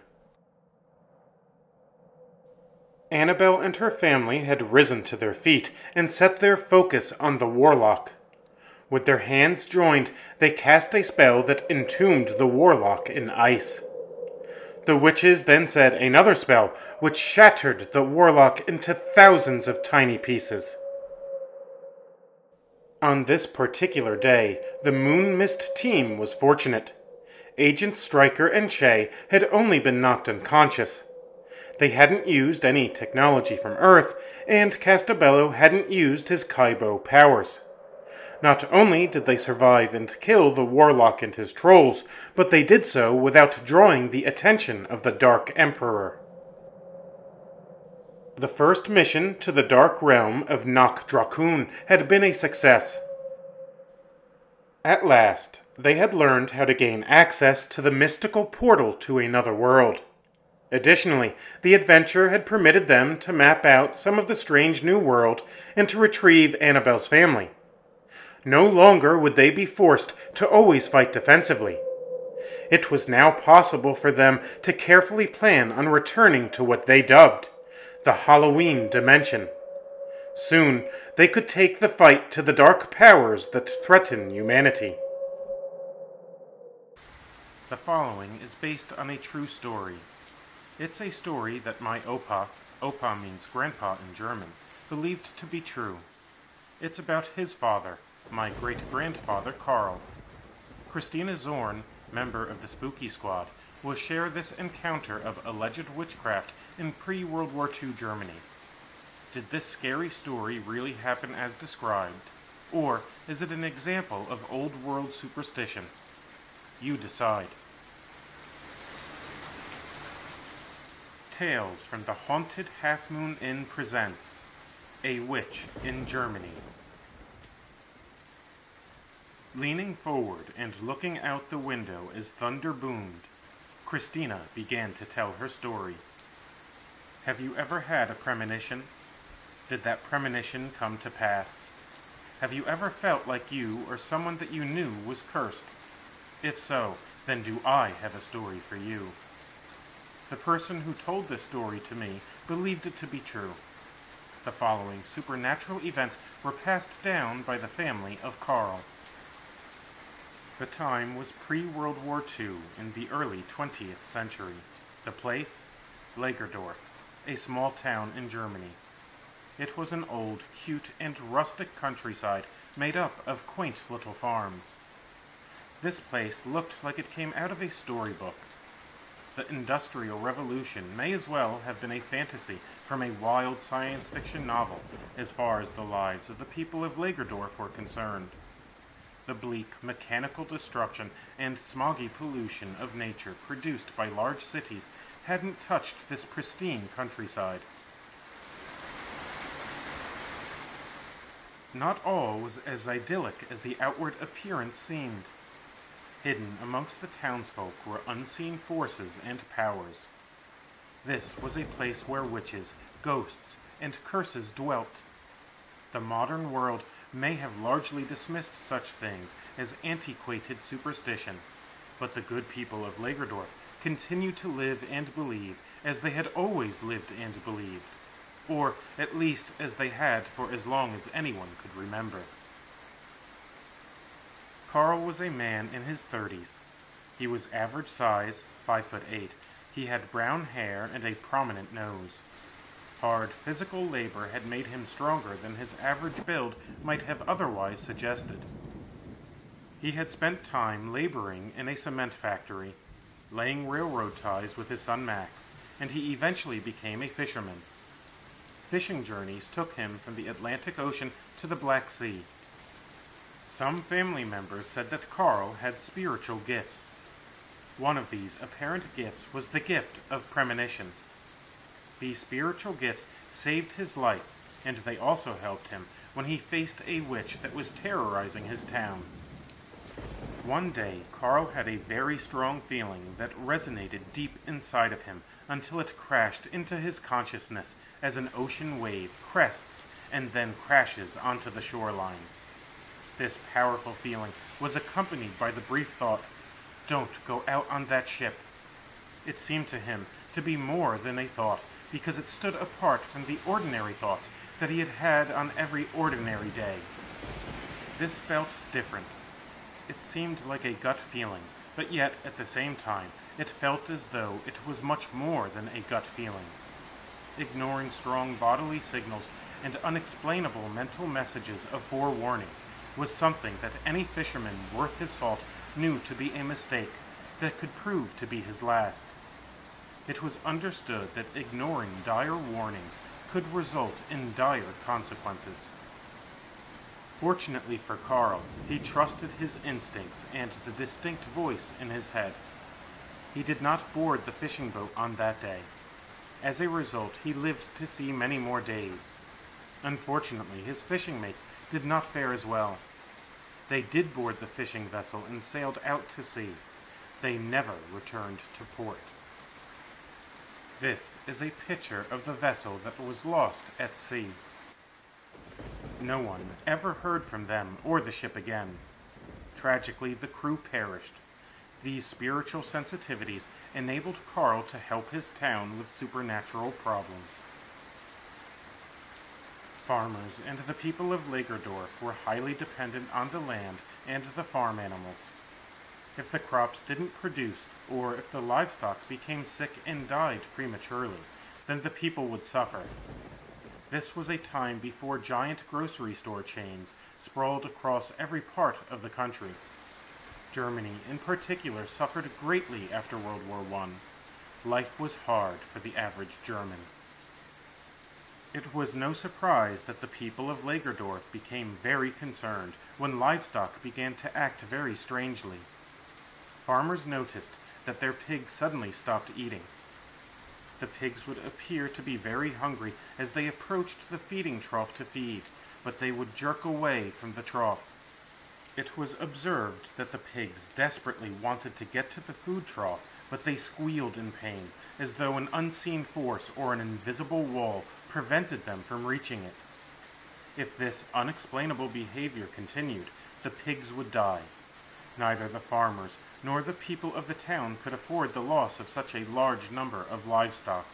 [SPEAKER 1] Annabelle and her family had risen to their feet and set their focus on the warlock. With their hands joined, they cast a spell that entombed the warlock in ice. The witches then said another spell, which shattered the warlock into thousands of tiny pieces. On this particular day, the Moon Mist team was fortunate. Agents Stryker and Che had only been knocked unconscious. They hadn't used any technology from Earth, and Castabello hadn't used his Kai-Bo powers. Not only did they survive and kill the warlock and his trolls, but they did so without drawing the attention of the Dark Emperor. The first mission to the Dark Realm of Nok Drakun had been a success. At last, they had learned how to gain access to the mystical portal to another world. Additionally, the adventure had permitted them to map out some of the strange new world and to retrieve Annabelle's family. No longer would they be forced to always fight defensively. It was now possible for them to carefully plan on returning to what they dubbed the Halloween Dimension. Soon, they could take the fight to the dark powers that threaten humanity. The following is based on a true story. It's a story that my Opa means grandpa in German, believed to be true. It's about his father, my great-grandfather Carl. Christina Zorn, member of the Spooky Squad, will share this encounter of alleged witchcraft in pre-World War II Germany. Did this scary story really happen as described? Or is it an example of old-world superstition? You decide. Tales from the Haunted Half Moon Inn presents A Witch in Germany. Leaning forward and looking out the window as thunder boomed, Christina began to tell her story. Have you ever had a premonition? Did that premonition come to pass? Have you ever felt like you or someone that you knew was cursed? If so, then do I have a story for you. The person who told this story to me believed it to be true. The following supernatural events were passed down by the family of Carl. The time was pre-World War II in the early 20th century. The place? Legerdorf, a small town in Germany. It was an old, cute, and rustic countryside made up of quaint little farms. This place looked like it came out of a storybook. The Industrial Revolution may as well have been a fantasy from a wild science fiction novel as far as the lives of the people of Legerdorf were concerned. The bleak, mechanical destruction and smoggy pollution of nature produced by large cities hadn't touched this pristine countryside. Not all was as idyllic as the outward appearance seemed. Hidden amongst the townsfolk were unseen forces and powers. This was a place where witches, ghosts, and curses dwelt. The modern world may have largely dismissed such things as antiquated superstition, but the good people of Legerdorf continued to live and believe as they had always lived and believed, or at least as they had for as long as anyone could remember. Carl was a man in his 30s. He was average size, 5'8". He had brown hair and a prominent nose. Hard physical labor had made him stronger than his average build might have otherwise suggested. He had spent time laboring in a cement factory, laying railroad ties with his son Max, and he eventually became a fisherman. Fishing journeys took him from the Atlantic Ocean to the Black Sea. Some family members said that Carl had spiritual gifts. One of these apparent gifts was the gift of premonition. These spiritual gifts saved his life, and they also helped him when he faced a witch that was terrorizing his town. One day, Carl had a very strong feeling that resonated deep inside of him until it crashed into his consciousness as an ocean wave crests and then crashes onto the shoreline. This powerful feeling was accompanied by the brief thought, "Don't go out on that ship." It seemed to him to be more than a thought, because it stood apart from the ordinary thoughts that he had had on every ordinary day. This felt different. It seemed like a gut feeling, but yet, at the same time, it felt as though it was much more than a gut feeling. Ignoring strong bodily signals and unexplainable mental messages of forewarning was something that any fisherman worth his salt knew to be a mistake that could prove to be his last. It was understood that ignoring dire warnings could result in dire consequences. Fortunately for Carl, he trusted his instincts and the distinct voice in his head. He did not board the fishing boat on that day. As a result, he lived to see many more days. Unfortunately, his fishing mates did not fare as well. They did board the fishing vessel and sailed out to sea. They never returned to port. This is a picture of the vessel that was lost at sea. No one ever heard from them or the ship again. Tragically, the crew perished. These spiritual sensitivities enabled Carl to help his town with supernatural problems. Farmers and the people of Legerdorf were highly dependent on the land and the farm animals. If the crops didn't produce, or if the livestock became sick and died prematurely, then the people would suffer. This was a time before giant grocery store chains sprawled across every part of the country. Germany, in particular, suffered greatly after World War I. Life was hard for the average German. It was no surprise that the people of Lägerdorf became very concerned when livestock began to act very strangely. Farmers noticed that their pigs suddenly stopped eating. The pigs would appear to be very hungry as they approached the feeding trough to feed, but they would jerk away from the trough. It was observed that the pigs desperately wanted to get to the food trough, but they squealed in pain, as though an unseen force or an invisible wall prevented them from reaching it. If this unexplainable behavior continued, the pigs would die. Neither the farmers nor the people of the town could afford the loss of such a large number of livestock.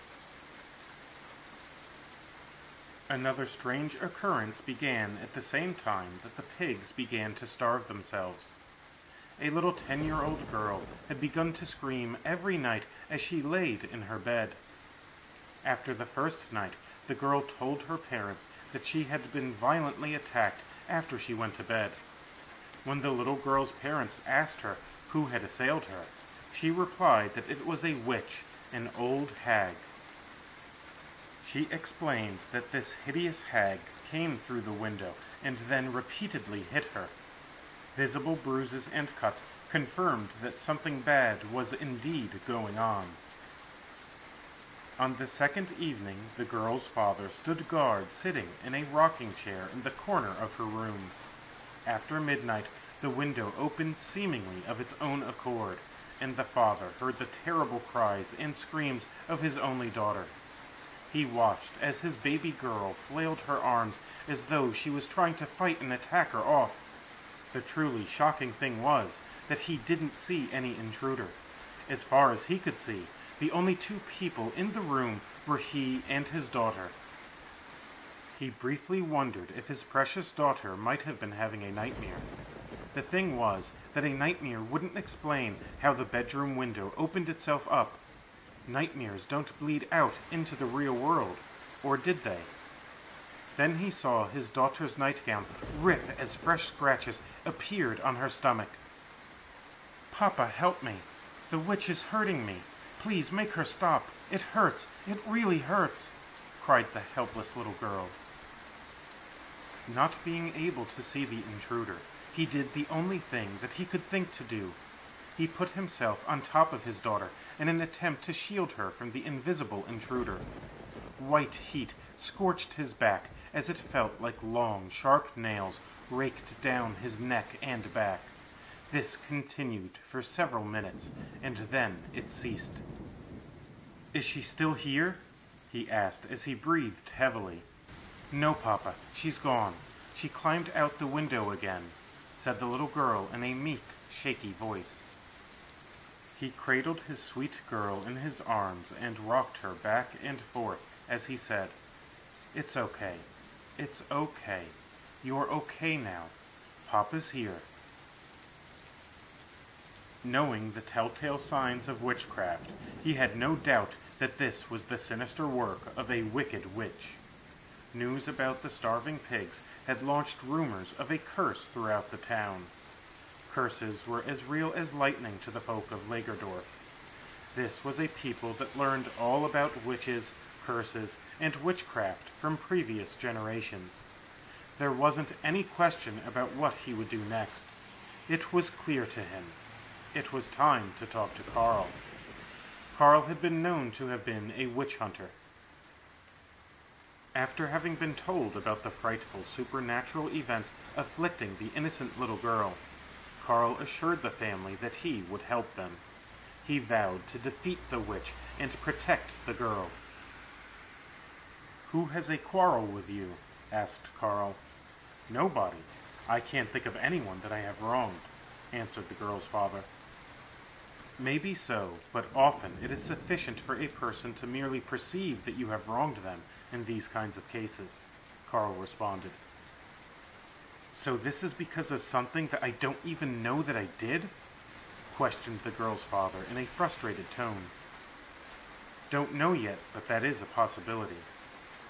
[SPEAKER 1] Another strange occurrence began at the same time that the pigs began to starve themselves. A little 10-year-old girl had begun to scream every night as she laid in her bed. After the first night, the girl told her parents that she had been violently attacked after she went to bed. When the little girl's parents asked her who had assailed her, she replied that it was a witch, an old hag. She explained that this hideous hag came through the window and then repeatedly hit her. Visible bruises and cuts confirmed that something bad was indeed going on. On the second evening, the girl's father stood guard sitting in a rocking chair in the corner of her room. After midnight, the window opened seemingly of its own accord, and the father heard the terrible cries and screams of his only daughter. He watched as his baby girl flailed her arms as though she was trying to fight an attacker off. The truly shocking thing was that he didn't see any intruder. As far as he could see, the only two people in the room were he and his daughter. He briefly wondered if his precious daughter might have been having a nightmare. The thing was that a nightmare wouldn't explain how the bedroom window opened itself up. Nightmares don't bleed out into the real world, or did they? Then he saw his daughter's nightgown rip as fresh scratches appeared on her stomach. "Papa, help me. The witch is hurting me. Please make her stop. It hurts. It really hurts," cried the helpless little girl. Not being able to see the intruder, he did the only thing that he could think to do. He put himself on top of his daughter in an attempt to shield her from the invisible intruder. White heat scorched his back as it felt like long, sharp nails raked down his neck and back. This continued for several minutes, and then it ceased. "Is she still here?" he asked as he breathed heavily. "No, Papa, she's gone. She climbed out the window again," said the little girl in a meek, shaky voice. He cradled his sweet girl in his arms and rocked her back and forth as he said, "It's okay. It's okay. You're okay now. Papa's here." Knowing the telltale signs of witchcraft, he had no doubt that this was the sinister work of a wicked witch. News about the starving pigs had launched rumors of a curse throughout the town. Curses were as real as lightning to the folk of Lägerdorf. This was a people that learned all about witches, curses, and witchcraft from previous generations. There wasn't any question about what he would do next. It was clear to him. It was time to talk to Carl. Carl had been known to have been a witch hunter. After having been told about the frightful supernatural events afflicting the innocent little girl, Carl assured the family that he would help them. He vowed to defeat the witch and protect the girl. "Who has a quarrel with you?" asked Carl. "Nobody. I can't think of anyone that I have wronged," answered the girl's father. "Maybe so, but often it is sufficient for a person to merely perceive that you have wronged them in these kinds of cases," Carl responded. "So this is because of something that I don't even know that I did?" questioned the girl's father in a frustrated tone. "Don't know yet, but that is a possibility."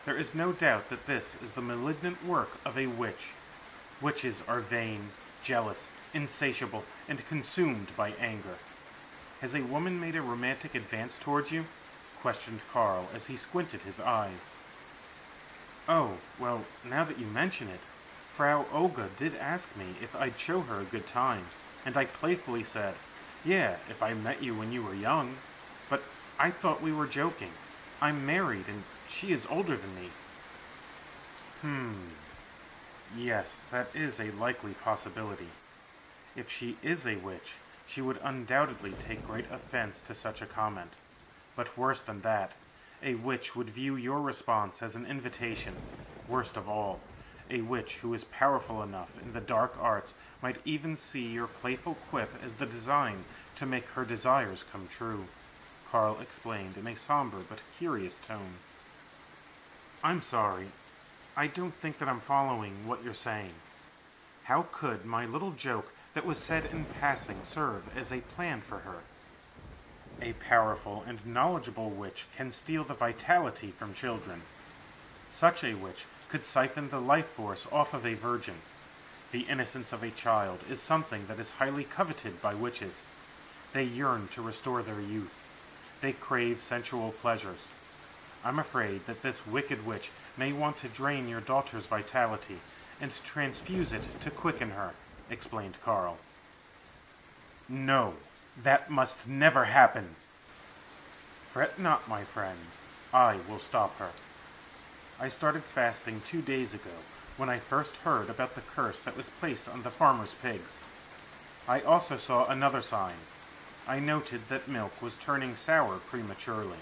[SPEAKER 1] There is no doubt that this is the malignant work of a witch. Witches are vain, jealous, insatiable, and consumed by anger. Has a woman made a romantic advance towards you? Questioned Carl as he squinted his eyes. Oh, well, now that you mention it, Frau Olga did ask me if I'd show her a good time, and I playfully said, yeah, if I met you when you were young. But I thought we were joking. I'm married, and she is older than me. Yes, that is a likely possibility. If she is a witch, she would undoubtedly take great offense to such a comment. But worse than that, a witch would view your response as an invitation. Worst of all, a witch who is powerful enough in the dark arts might even see your playful quip as the design to make her desires come true, Carl explained in a somber but curious tone. I'm sorry. I don't think that I'm following what you're saying. How could my little joke that was said in passing serve as a plan for her? A powerful and knowledgeable witch can steal the vitality from children. Such a witch could siphon the life force off of a virgin. The innocence of a child is something that is highly coveted by witches. They yearn to restore their youth. They crave sensual pleasures. I'm afraid that this wicked witch may want to drain your daughter's vitality and transfuse it to quicken her, explained Carl. No, that must never happen. Fret not, my friend. I will stop her. I started fasting 2 days ago when I first heard about the curse that was placed on the farmer's pigs. I also saw another sign. I noted that milk was turning sour prematurely.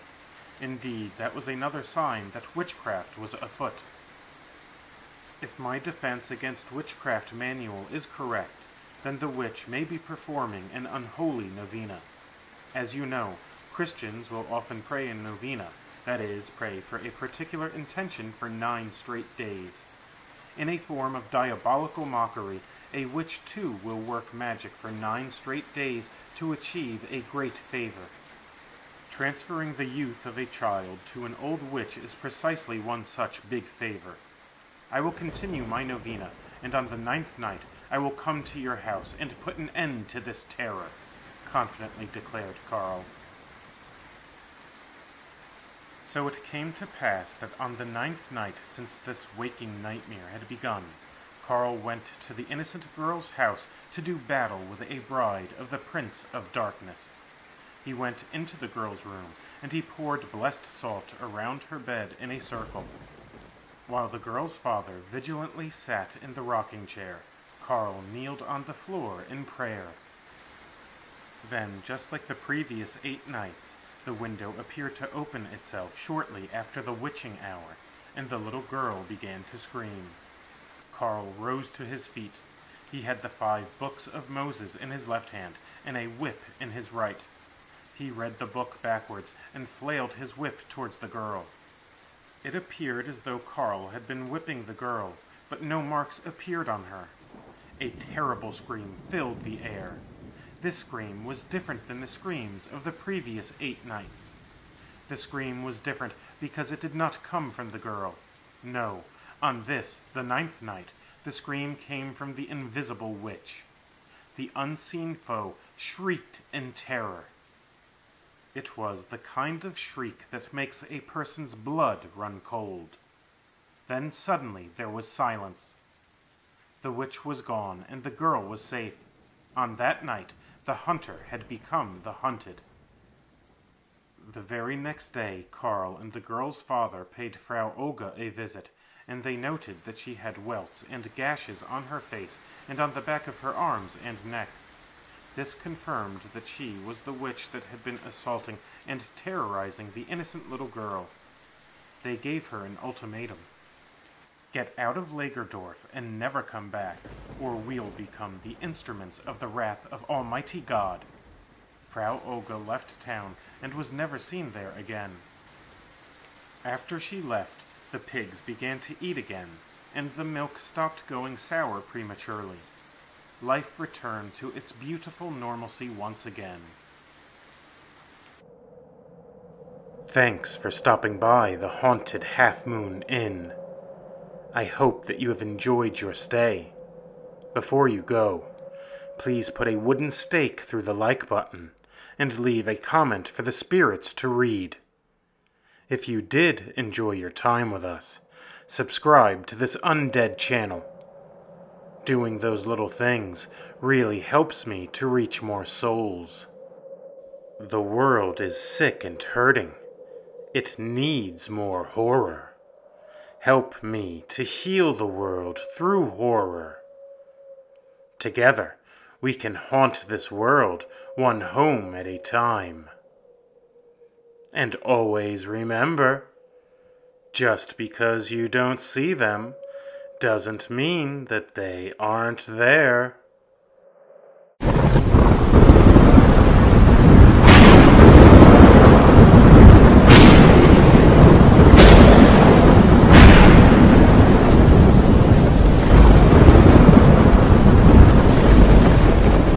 [SPEAKER 1] Indeed, that was another sign that witchcraft was afoot. If my defense against witchcraft manual is correct, then the witch may be performing an unholy novena. As you know, Christians will often pray in novena, that is, pray for a particular intention for 9 straight days. In a form of diabolical mockery, a witch too will work magic for 9 straight days to achieve a great favor. Transferring the youth of a child to an old witch is precisely one such big favor. I will continue my novena, and on the 9th night I will come to your house and put an end to this terror, confidently declared Carl. So it came to pass that on the 9th night since this waking nightmare had begun, Carl went to the innocent girl's house to do battle with a bride of the Prince of Darkness. He went into the girl's room, and he poured blessed salt around her bed in a circle. While the girl's father vigilantly sat in the rocking chair, Carl kneeled on the floor in prayer. Then, just like the previous 8 nights, the window appeared to open itself shortly after the witching hour, and the little girl began to scream. Carl rose to his feet. He had the 5 books of Moses in his left hand, and a whip in his right. He read the book backwards and flailed his whip towards the girl. It appeared as though Carl had been whipping the girl, but no marks appeared on her. A terrible scream filled the air. This scream was different than the screams of the previous 8 nights. The scream was different because it did not come from the girl. No, on this, the 9th night, the scream came from the invisible witch. The unseen foe shrieked in terror. It was the kind of shriek that makes a person's blood run cold. Then suddenly there was silence. The witch was gone, and the girl was safe. On that night, the hunter had become the hunted. The very next day, Carl and the girl's father paid Frau Olga a visit, and they noted that she had welts and gashes on her face and on the back of her arms and neck. This confirmed that she was the witch that had been assaulting and terrorizing the innocent little girl. They gave her an ultimatum. Get out of Lagerdorf and never come back, or we'll become the instruments of the wrath of Almighty God. Frau Olga left town and was never seen there again. After she left, the pigs began to eat again, and the milk stopped going sour prematurely. Life returned to its beautiful normalcy once again. Thanks for stopping by the Haunted Half Moon Inn. I hope that you have enjoyed your stay. Before you go, please put a wooden stake through the like button and leave a comment for the spirits to read. If you did enjoy your time with us, subscribe to this undead channel. Doing those little things really helps me to reach more souls. The world is sick and hurting. It needs more horror. Help me to heal the world through horror. Together, we can haunt this world one home at a time. And always remember, just because you don't see them doesn't mean that they aren't there.